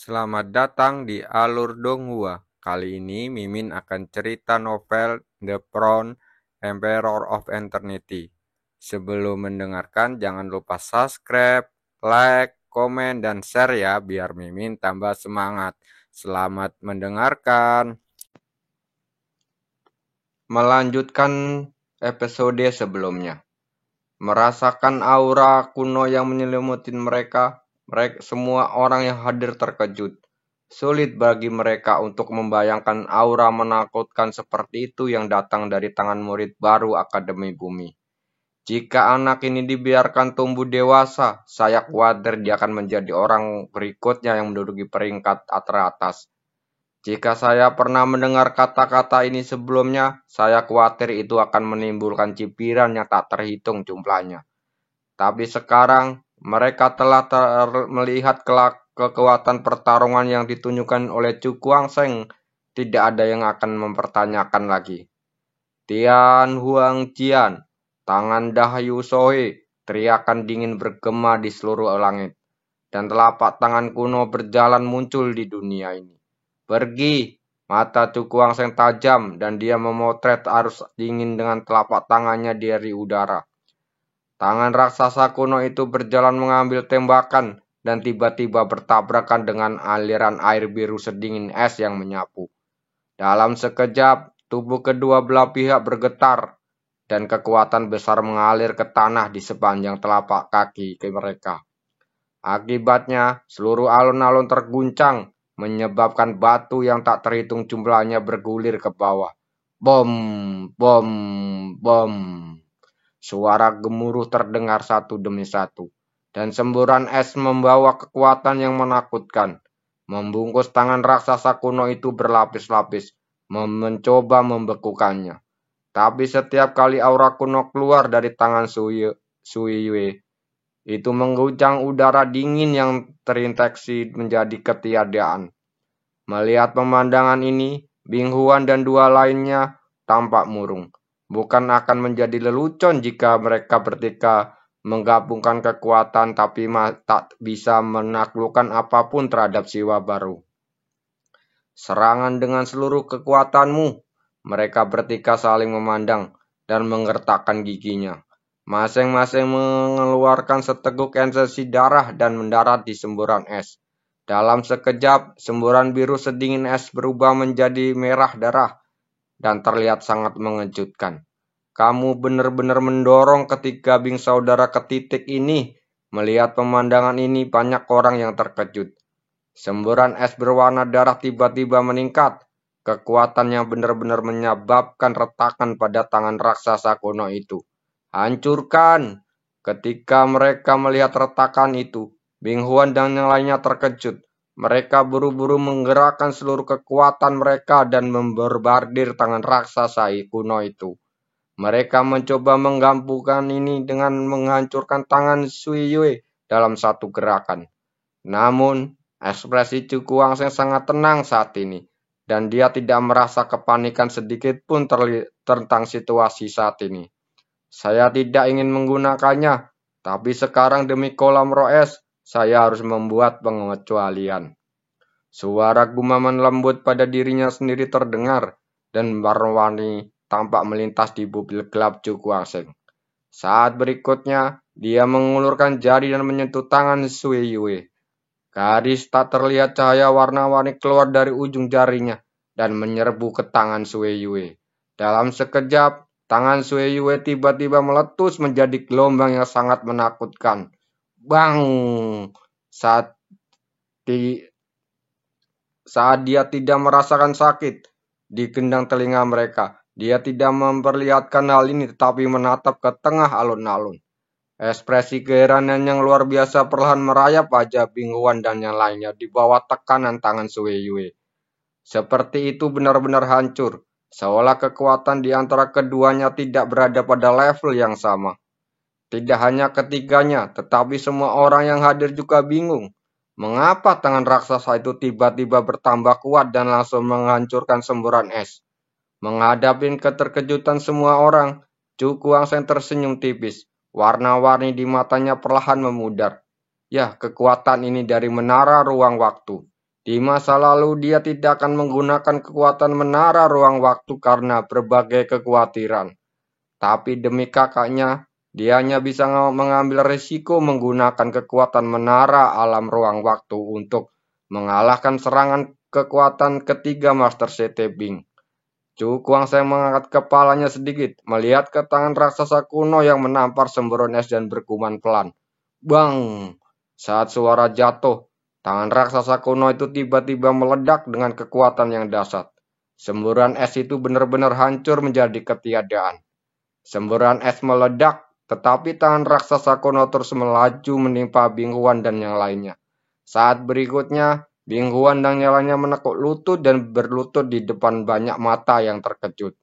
Selamat datang di Alur Donghua. Kali ini Mimin akan cerita novel The Crown, Emperor of Eternity. Sebelum mendengarkan, jangan lupa subscribe, like, komen, dan share ya, biar Mimin tambah semangat. Selamat mendengarkan. Melanjutkan episode sebelumnya. Merasakan aura kuno yang menyelimuti mereka semua orang yang hadir terkejut. Sulit bagi mereka untuk membayangkan aura menakutkan seperti itu yang datang dari tangan murid baru Akademi Bumi. Jika anak ini dibiarkan tumbuh dewasa, saya khawatir dia akan menjadi orang berikutnya yang menduduki peringkat teratas. Jika saya pernah mendengar kata-kata ini sebelumnya, saya khawatir itu akan menimbulkan cibiran yang tak terhitung jumlahnya. Tapi sekarang mereka telah melihat kekuatan pertarungan yang ditunjukkan oleh Chu Kuang-Sheng. Tidak ada yang akan mempertanyakan lagi. Tian Huang Jian, tangan Dahyu Sohe, teriakan dingin bergema di seluruh langit. Dan telapak tangan kuno berjalan muncul di dunia ini. Pergi, mata Chu Kuang-Sheng tajam dan dia memotret arus dingin dengan telapak tangannya dari udara. Tangan raksasa kuno itu berjalan mengambil tembakan dan tiba-tiba bertabrakan dengan aliran air biru sedingin es yang menyapu. Dalam sekejap, tubuh kedua belah pihak bergetar dan kekuatan besar mengalir ke tanah di sepanjang telapak kaki mereka. Akibatnya, seluruh alun-alun terguncang, menyebabkan batu yang tak terhitung jumlahnya bergulir ke bawah. Bom, bom, bom. Suara gemuruh terdengar satu demi satu, dan semburan es membawa kekuatan yang menakutkan, membungkus tangan raksasa kuno itu berlapis-lapis, mencoba membekukannya. Tapi setiap kali aura kuno keluar dari tangan Sui Yue, itu mengguncang udara dingin yang terinfeksi menjadi ketiadaan. Melihat pemandangan ini, Bing Huan dan dua lainnya tampak murung. Bukan akan menjadi lelucon jika mereka bertiga menggabungkan kekuatan tapi tak bisa menaklukkan apapun terhadap siwa baru. Serangan dengan seluruh kekuatanmu. Mereka bertiga saling memandang dan menggertakkan giginya. Masing-masing mengeluarkan seteguk esensi darah dan mendarat di semburan es. Dalam sekejap, semburan biru sedingin es berubah menjadi merah darah dan terlihat sangat mengejutkan. Kamu benar-benar mendorong ketiga Bing saudara ke titik ini. Melihat pemandangan ini, banyak orang yang terkejut. Semburan es berwarna darah tiba-tiba meningkat. Kekuatan yang benar-benar menyebabkan retakan pada tangan raksasa kuno itu. Hancurkan! Ketika mereka melihat retakan itu, Bing Huan dan yang lainnya terkejut. Mereka buru-buru menggerakkan seluruh kekuatan mereka dan memborbardir tangan raksasa kuno itu. Mereka mencoba menggabungkan ini dengan menghancurkan tangan Sui Yue dalam satu gerakan. Namun, ekspresi Chu Kuang-Sheng sangat tenang saat ini, dan dia tidak merasa kepanikan sedikit pun tentang situasi saat ini. Saya tidak ingin menggunakannya, tapi sekarang demi kolam Roes, saya harus membuat pengecualian. Suara gumaman lembut pada dirinya sendiri terdengar, dan warna-warni tampak melintas di bubble gelap Chu Kuang-Sheng. Saat berikutnya, dia mengulurkan jari dan menyentuh tangan Sui Yue. Garis tak terlihat cahaya warna-warni keluar dari ujung jarinya dan menyerbu ke tangan Sui Yue. Dalam sekejap, tangan Sui Yue tiba-tiba meletus menjadi gelombang yang sangat menakutkan. Bang! Saat dia tidak merasakan sakit di gendang telinga mereka, dia tidak memperlihatkan hal ini tetapi menatap ke tengah alun-alun. Ekspresi keheranan yang luar biasa perlahan merayap wajah Bing Huan dan yang lainnya di bawah tekanan tangan Sui Yue. Seperti itu benar-benar hancur, seolah kekuatan di antara keduanya tidak berada pada level yang sama. Tidak hanya ketiganya, tetapi semua orang yang hadir juga bingung. Mengapa tangan raksasa itu tiba-tiba bertambah kuat dan langsung menghancurkan semburan es? Menghadapi keterkejutan semua orang, Chu Kuang-Sheng tersenyum tipis. Warna-warni di matanya perlahan memudar. Ya, kekuatan ini dari menara ruang waktu. Di masa lalu dia tidak akan menggunakan kekuatan menara ruang waktu karena berbagai kekhawatiran. Tapi demi kakaknya, dia hanya bisa mengambil risiko menggunakan kekuatan menara alam ruang waktu untuk mengalahkan serangan kekuatan ketiga Master Setebing. Chu Kuang-Seng mengangkat kepalanya sedikit, melihat ke tangan raksasa kuno yang menampar semburan es dan berkuman pelan. Bang! Saat suara jatuh, tangan raksasa kuno itu tiba-tiba meledak dengan kekuatan yang dahsyat. Semburan es itu benar-benar hancur menjadi ketiadaan. Semburan es meledak, tetapi tangan raksasa kuno terus melaju menimpa Bing Huan dan yang lainnya. Saat berikutnya, Bing Huan dan yang lainnya menekuk lutut dan berlutut di depan banyak mata yang terkejut.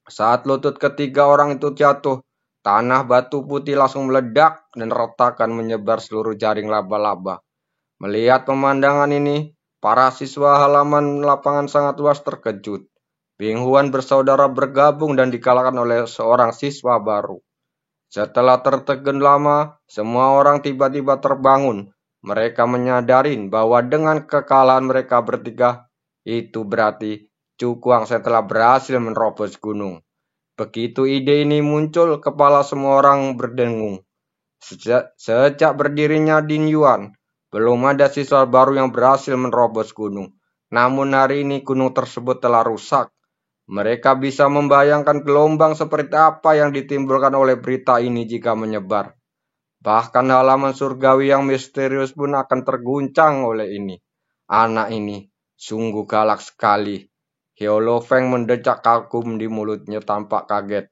Saat lutut ketiga orang itu jatuh, tanah batu putih langsung meledak dan retakan menyebar seluruh jaring laba-laba. Melihat pemandangan ini, para siswa halaman lapangan sangat luas terkejut. Bing Huan bersaudara bergabung dan dikalahkan oleh seorang siswa baru. Setelah tertegun lama, semua orang tiba-tiba terbangun. Mereka menyadari bahwa dengan kekalahan mereka bertiga, itu berarti Chu Kuang-Seng telah berhasil menerobos gunung. Begitu ide ini muncul, kepala semua orang berdengung. Sejak berdirinya Din Yuan, belum ada siswa baru yang berhasil menerobos gunung. Namun hari ini gunung tersebut telah rusak. Mereka bisa membayangkan gelombang seperti apa yang ditimbulkan oleh berita ini jika menyebar. Bahkan halaman surgawi yang misterius pun akan terguncang oleh ini. Anak ini sungguh galak sekali. Hiolo Feng mendecak kagum di mulutnya tampak kaget.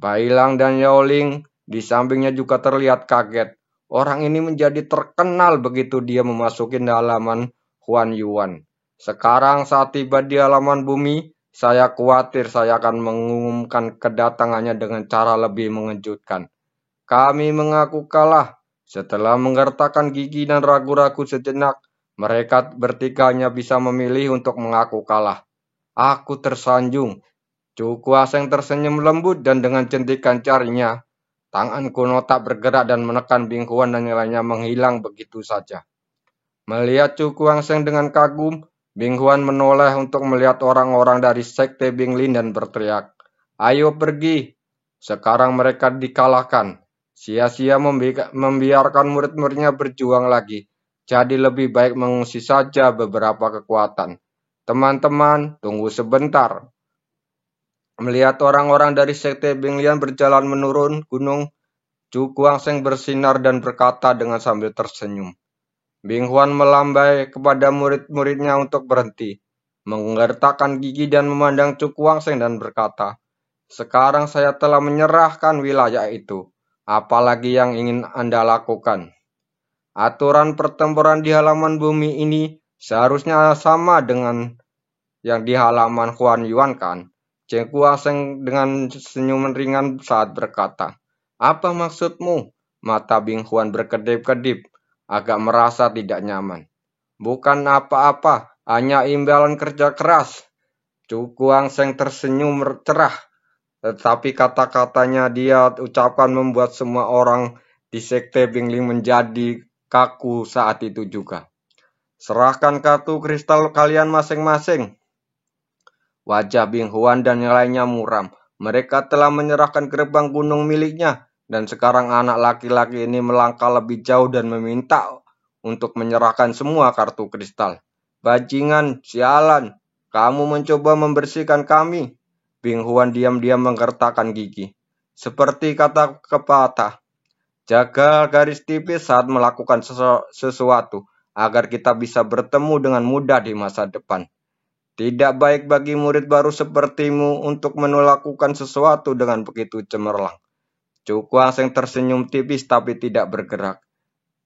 Bailang dan Yaoling di sampingnya juga terlihat kaget. Orang ini menjadi terkenal begitu dia memasuki halaman Huan Yuan. Sekarang saat tiba di halaman bumi, saya khawatir saya akan mengumumkan kedatangannya dengan cara lebih mengejutkan. Kami mengaku kalah. Setelah menggertakkan gigi dan ragu-ragu sejenak, mereka bertiga hanya bisa memilih untuk mengaku kalah. Aku tersanjung. Chu Kuang-Seng tersenyum lembut dan dengan jentikan jarinya, tangan kuno tak bergerak dan menekan Bing Huan dan yang lainnya menghilang begitu saja. Melihat Chu Kuang-Seng dengan kagum, Bing Huan menoleh untuk melihat orang-orang dari sekte Bing Lin dan berteriak, "Ayo pergi! Sekarang mereka dikalahkan. Sia-sia membiarkan murid-muridnya berjuang lagi. Jadi lebih baik mengungsi saja beberapa kekuatan. Teman-teman, tunggu sebentar." Melihat orang-orang dari sekte Bing Lian berjalan menurun gunung, Chu Kuang-Seng bersinar dan berkata dengan sambil tersenyum. Bing Huan melambai kepada murid-muridnya untuk berhenti, menggertakkan gigi dan memandang Chu Kuang-Seng dan berkata, "Sekarang saya telah menyerahkan wilayah itu. Apalagi yang ingin Anda lakukan? Aturan pertempuran di halaman bumi ini seharusnya sama dengan yang di halaman Huan Yuan kan?" Cheng Kuang-Seng dengan senyuman ringan saat berkata, "Apa maksudmu?" Mata Bing Huan berkedip-kedip, agak merasa tidak nyaman. "Bukan apa-apa, hanya imbalan kerja keras." Chu Kuang-Seng tersenyum cerah, tetapi kata-katanya dia ucapkan membuat semua orang di sekte Bingling menjadi kaku saat itu juga. "Serahkan kartu kristal kalian masing-masing." Wajah Bing Huan dan yang lainnya muram. Mereka telah menyerahkan gerbang gunung miliknya, dan sekarang anak laki-laki ini melangkah lebih jauh dan meminta untuk menyerahkan semua kartu kristal. "Bajingan, sialan, kamu mencoba membersihkan kami." Bing Huan diam-diam menggertakkan gigi. Seperti kata pepatah, jaga garis tipis saat melakukan sesuatu, agar kita bisa bertemu dengan mudah di masa depan. Tidak baik bagi murid baru sepertimu untuk melakukan sesuatu dengan begitu cemerlang. Chu Kuang-Seng tersenyum tipis tapi tidak bergerak.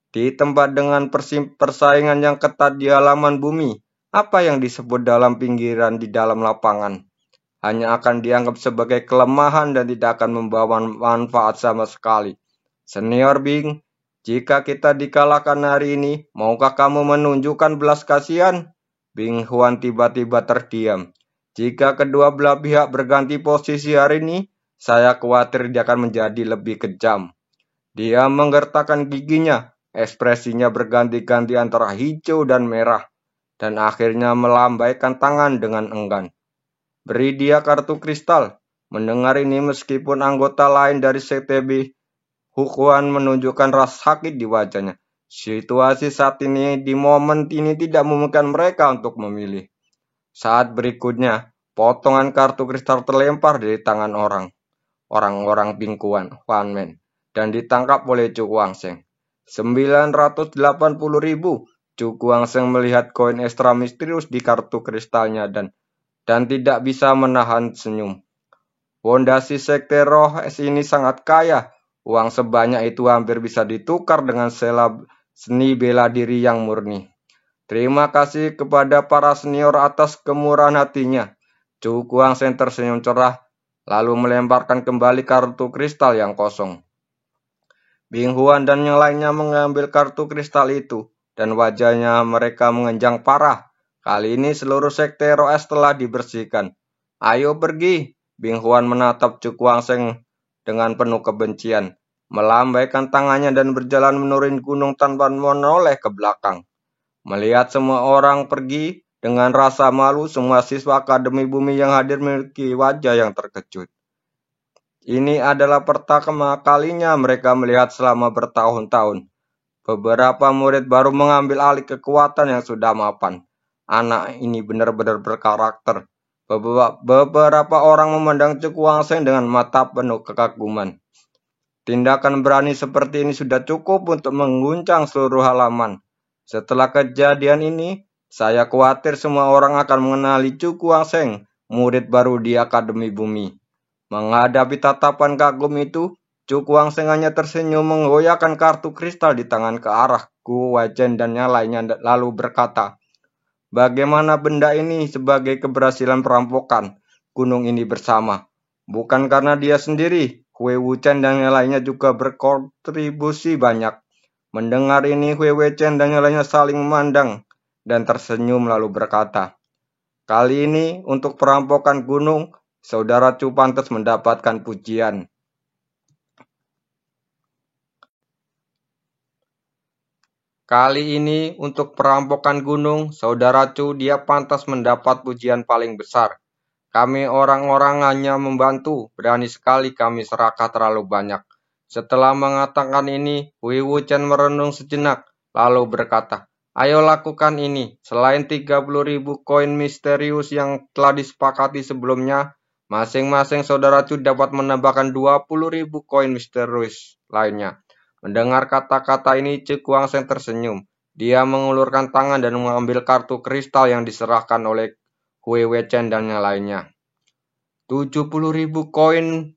Di tempat dengan persaingan yang ketat di halaman bumi, apa yang disebut dalam pinggiran di dalam lapangan hanya akan dianggap sebagai kelemahan dan tidak akan membawa manfaat sama sekali. Senior Bing, jika kita dikalahkan hari ini, maukah kamu menunjukkan belas kasihan? Bing Huan tiba-tiba terdiam. Jika kedua belah pihak berganti posisi hari ini, saya khawatir dia akan menjadi lebih kejam. Dia menggertakkan giginya, ekspresinya berganti-ganti antara hijau dan merah. dan akhirnya melambaikan tangan dengan enggan. Beri dia kartu kristal. Mendengar ini meskipun anggota lain dari sekte Hukuan menunjukkan rasa sakit di wajahnya. Situasi saat ini, di momen ini tidak memungkinkan mereka untuk memilih. Saat berikutnya, potongan kartu kristal terlempar dari tangan orang-orang bingkuan Wanmen dan ditangkap oleh Chu Guangsheng. 980.000. Chu Guangsheng melihat koin ekstra misterius di kartu kristalnya dan tidak bisa menahan senyum. Fondasi sekte roh ini sangat kaya. Uang sebanyak itu hampir bisa ditukar dengan seni bela diri yang murni. Terima kasih kepada para senior atas kemurahan hatinya. Chu Guangsheng tersenyum cerah, lalu melemparkan kembali kartu kristal yang kosong. Bing Huan dan yang lainnya mengambil kartu kristal itu, dan wajahnya mereka mengenjang parah. Kali ini seluruh sekte Roes telah dibersihkan. Ayo pergi. Bing Huan menatap Chu Guangsheng dengan penuh kebencian, melambaikan tangannya dan berjalan menuruni gunung tanpa menoleh ke belakang. Melihat semua orang pergi, dengan rasa malu semua siswa Akademi Bumi yang hadir memiliki wajah yang terkejut. Ini adalah pertama kalinya mereka melihat selama bertahun-tahun. Beberapa murid baru mengambil alih kekuatan yang sudah mapan. Anak ini benar-benar berkarakter. Beberapa orang memandang Chu Guangsheng dengan mata penuh kekaguman. Tindakan berani seperti ini sudah cukup untuk mengguncang seluruh halaman. Setelah kejadian ini, saya khawatir semua orang akan mengenali Chu Guangsheng, murid baru di Akademi Bumi. Menghadapi tatapan kagum itu, Chu Guangsheng hanya tersenyum menggoyahkan kartu kristal di tangan ke arah Gu Weizhen dan yang lainnya lalu berkata, bagaimana benda ini sebagai keberhasilan perampokan gunung ini bersama? Bukan karena dia sendiri, Hui Wuchen dan yang lainnya juga berkontribusi banyak. Mendengar ini, Hui Wuchen dan yang lainnya saling memandang dan tersenyum lalu berkata, kali ini untuk perampokan gunung, Saudara Chu pantas mendapatkan pujian. Kali ini untuk perampokan gunung, Saudara Chu dia pantas mendapat pujian paling besar. Kami orang-orang hanya membantu, berani sekali kami serahkan terlalu banyak. Setelah mengatakan ini, Hui Wuchen merenung sejenak, lalu berkata, ayo lakukan ini. Selain 30.000 koin misterius yang telah disepakati sebelumnya, masing-masing Saudara Chu dapat menambahkan 20.000 koin misterius lainnya. Mendengar kata-kata ini, Chu Guangsheng tersenyum. Dia mengulurkan tangan dan mengambil kartu kristal yang diserahkan oleh Hui Wuchen dan yang lainnya. 70.000 koin.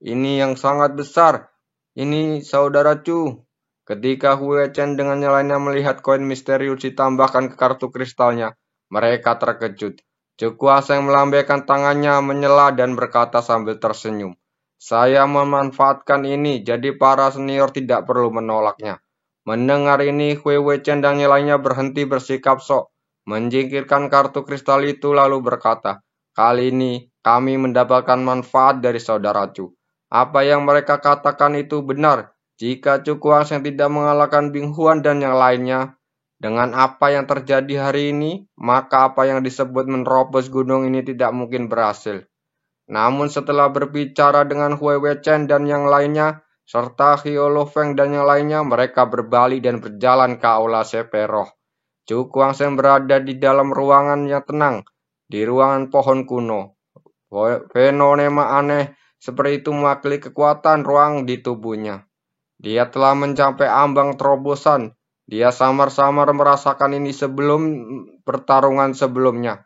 Ini yang sangat besar. Ini Saudara Chu. Ketika Hui Wuchen dengan yang lainnya melihat koin misterius ditambahkan ke kartu kristalnya, mereka terkejut. Chu Guangsheng melambaikan tangannya, menyela dan berkata sambil tersenyum, saya memanfaatkan ini, jadi para senior tidak perlu menolaknya. Mendengar ini, Hui Wuchen dan yang lainnya berhenti bersikap sok, menjingkirkan kartu kristal itu lalu berkata, kali ini kami mendapatkan manfaat dari Saudara Chu. Apa yang mereka katakan itu benar. Jika Chu Guangsheng tidak mengalahkan Bing Huan dan yang lainnya, dengan apa yang terjadi hari ini, maka apa yang disebut menerobos gunung ini tidak mungkin berhasil. Namun setelah berbicara dengan Hui Wuchen dan yang lainnya, serta Hiao Lofeng dan yang lainnya, mereka berbalik dan berjalan ke aula Seperoh. Chu Guangsheng berada di dalam ruangan yang tenang, di ruangan pohon kuno. Fenomena aneh seperti itu mewakili kekuatan ruang di tubuhnya. Dia telah mencapai ambang terobosan. Dia samar-samar merasakan ini sebelum pertarungan sebelumnya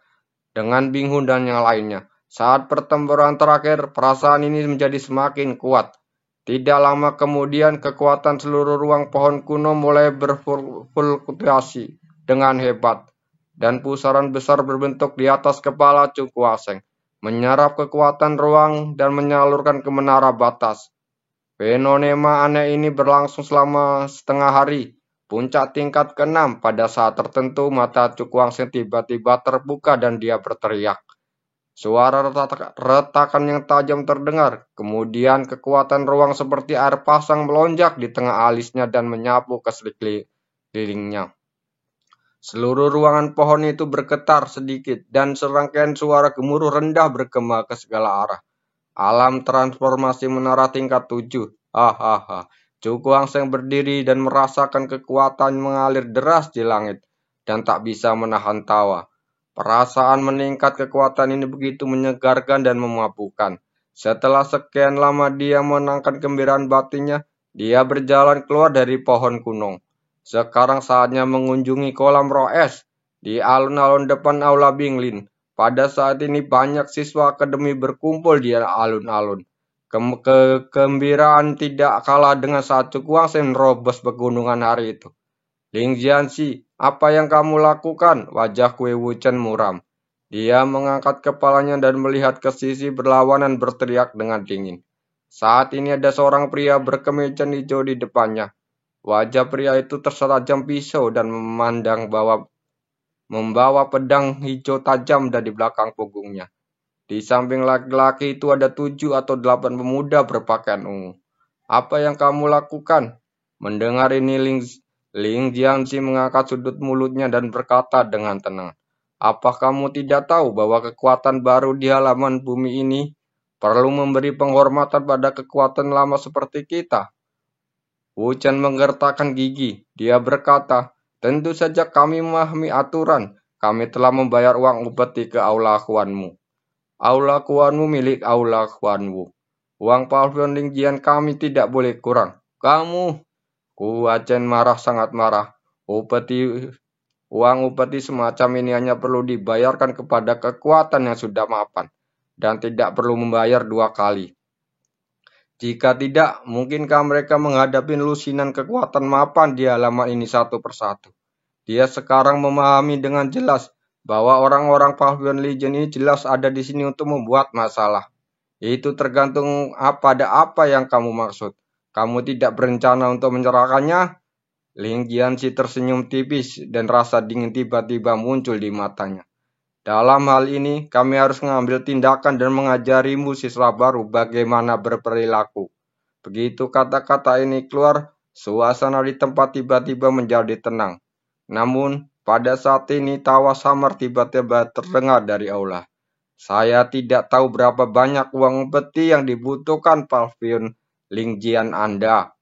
dengan Bing Hun dan yang lainnya. Saat pertempuran terakhir, perasaan ini menjadi semakin kuat. Tidak lama kemudian, kekuatan seluruh ruang pohon kuno mulai berfluktuasi dengan hebat, dan pusaran besar berbentuk di atas kepala Chu Guangsheng, menyerap kekuatan ruang dan menyalurkan ke menara batas. Fenomena aneh ini berlangsung selama setengah hari. Puncak tingkat ke-6, pada saat tertentu mata Chu Guangsheng tiba-tiba terbuka dan dia berteriak. Suara retakan yang tajam terdengar, kemudian kekuatan ruang seperti air pasang melonjak di tengah alisnya dan menyapu ke sekelilingnya. Seluruh ruangan pohon itu bergetar sedikit, dan serangkaian suara gemuruh rendah bergema ke segala arah. Alam transformasi menara tingkat 7. Hahaha. Cuku Angseng berdiri dan merasakan kekuatan mengalir deras di langit, dan tak bisa menahan tawa. Perasaan meningkat kekuatan ini begitu menyegarkan dan memabukkan. Setelah sekian lama dia menangkan kemirian batinnya, dia berjalan keluar dari pohon kuno. Sekarang saatnya mengunjungi kolam roes di alun-alun depan Aula Binglin. Pada saat ini banyak siswa akademi berkumpul di alun-alun. Kegembiraan tidak kalah dengan saat Cukuang menerobos pegunungan hari itu. Ling Jianxi, apa yang kamu lakukan? Wajah Kue Wuchen muram. Dia mengangkat kepalanya dan melihat ke sisi berlawanan berteriak dengan dingin. Saat ini ada seorang pria berkemeja hijau di depannya. Wajah pria itu terserajam pisau dan membawa pedang hijau tajam dari belakang punggungnya. Di samping laki-laki itu ada 7 atau 8 pemuda berpakaian ungu. Apa yang kamu lakukan? Mendengar ini Ling Jianxi mengangkat sudut mulutnya dan berkata dengan tenang. Apa kamu tidak tahu bahwa kekuatan baru di halaman bumi ini perlu memberi penghormatan pada kekuatan lama seperti kita? Wu Chen menggertakkan gigi. Dia berkata, tentu saja kami memahami aturan. Kami telah membayar uang upeti ke aula Huanmu. Aula Huanmu milik aula Huanwu. Uang pavilion Lingjian kami tidak boleh kurang. Kamu, Wu Chen marah sangat marah. Uang upeti semacam ini hanya perlu dibayarkan kepada kekuatan yang sudah mapan dan tidak perlu membayar 2 kali. Jika tidak, mungkinkah mereka menghadapi lusinan kekuatan mapan di halaman ini satu persatu? Dia sekarang memahami dengan jelas bahwa orang-orang Pavilion Legion ini jelas ada di sini untuk membuat masalah. Itu tergantung pada apa yang kamu maksud. Kamu tidak berencana untuk menyerahkannya? Ling Jianxi tersenyum tipis dan rasa dingin tiba-tiba muncul di matanya. Dalam hal ini, kami harus mengambil tindakan dan mengajarimu siswa baru bagaimana berperilaku. Begitu kata-kata ini keluar, suasana di tempat tiba-tiba menjadi tenang. Namun, pada saat ini tawa samar tiba-tiba terdengar dari aula. Saya tidak tahu berapa banyak uang upeti yang dibutuhkan pavilion Lingjian Anda.